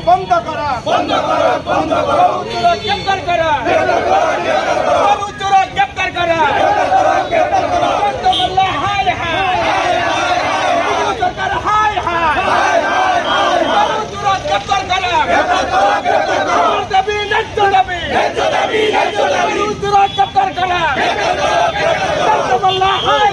বন্ধ করা, বন্ধ করা, বন্ধ করা, গ্রেফতার করা, গ্রেফতার করা, হায় হায় সরকার, হায় হায় গ্রেফতার করা, দাবি ন্যায্য দাবি, গ্রেফতার করা, হায়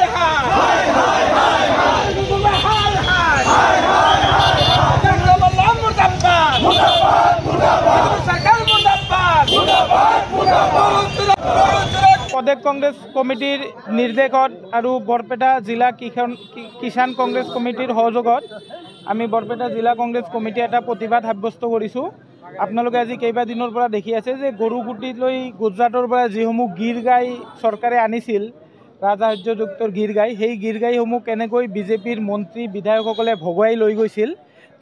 प्रदेश कांग्रेस कमिटिर निर्देशत और बरपेटा जिला किसान कांग्रेस कमिटिर सहयोगत आमी बरपेटा जिला कांग्रेस कमिटी एटा प्रतिबाद साब्यस्त करिছোঁ। आपनालोके আজি केइबादिনৰ পৰা দেখি আছে যে গৰুকুটিলৈ গুজৰাটৰ পৰা যিসমূহ গীৰ গাই চৰকাৰে আনিছিল, ৰাজসাহায্যযুক্ত গীৰ গাই, সেই গীৰ গাইসমূহ কেনেকৈ বিজেপিৰ মন্ত্ৰী বিধায়কসকলে ভগুৱাই লৈ গৈছিল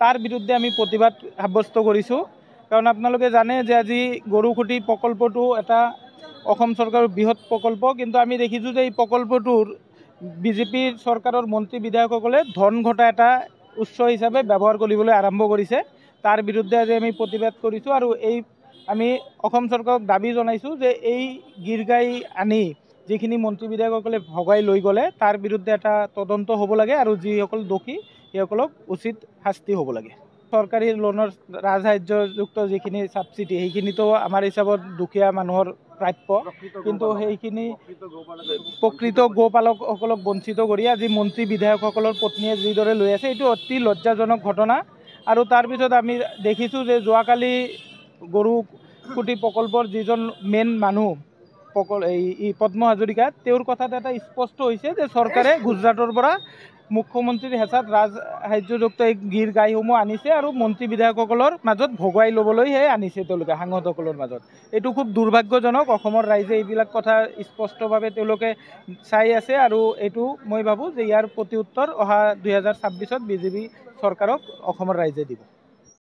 তাৰ বিৰুদ্ধে আমি প্ৰতিবাদ সাব্যস্ত কৰিছোঁ। কাৰণ আপোনালোকে জানে যে আজি গৰুকুটি প্ৰকল্পটো এটা অসম চৰকাৰৰ বৃহৎ প্ৰকল্প, কিন্তু আমি দেখিছোঁ যে এই প্ৰকল্পটোৰ বিজেপিৰ চৰকাৰৰ মন্ত্ৰী বিধায়কসকলে ধন ঘটা এটা উৎস হিচাপে ব্যৱহাৰ কৰিবলৈ আৰম্ভ কৰিছে। তাৰ বিৰুদ্ধে আজি আমি প্ৰতিবাদ কৰিছোঁ আৰু আমি অসম চৰকাৰক দাবী জনাইছোঁ যে এই গীৰ গাই আনি যিখিনি মন্ত্ৰী বিধায়কসকলে ভগাই লৈ গ'লে তাৰ বিৰুদ্ধে এটা তদন্ত হ'ব লাগে আৰু যিসকল দোষী সেইসকলক উচিত শাস্তি হ'ব লাগে। চৰকাৰী লোনৰ ৰাজসাহায্যযুক্ত যিখিনি ছাবচিডি সেইখিনিতো আমাৰ হিচাপত দুখীয়া মানুহৰ প্ৰাপ্য, কিন্তু সেইখিনি প্ৰকৃত গোপালকসকলক বঞ্চিত কৰি আজি মন্ত্ৰী বিধায়কসকলৰ পত্নীয়ে যিদৰে লৈ আছে, এইটো অতি লজ্জাজনক ঘটনা। আৰু তাৰপিছত আমি দেখিছোঁ যে যোৱাকালি গৰুকুটি প্ৰকল্পৰ যিজন মেইন মানুহ পদ্ম হাজৰিকা, তেওঁৰ কথাত এটা স্পষ্ট হৈছে যে চৰকাৰে গুজৰাটৰ পৰা মুখ্যমন্ত্ৰীৰ হেঁচাত ৰাজসাহায্যযুক্ত এই গীৰ গাইসমূহ আনিছে আৰু মন্ত্ৰী বিধায়কসকলৰ মাজত ভগুৱাই ল'বলৈহে আনিছে তেওঁলোকে সাংসদসকলৰ মাজত। এইটো খুব দুৰ্ভাগ্যজনক। অসমৰ ৰাইজে এইবিলাক কথা স্পষ্টভাৱে তেওঁলোকে চাই আছে আৰু এইটো মই ভাবোঁ যে ইয়াৰ প্ৰতি উত্তৰ অহা 2026ত বিজেপি চৰকাৰক অসমৰ ৰাইজে দিব।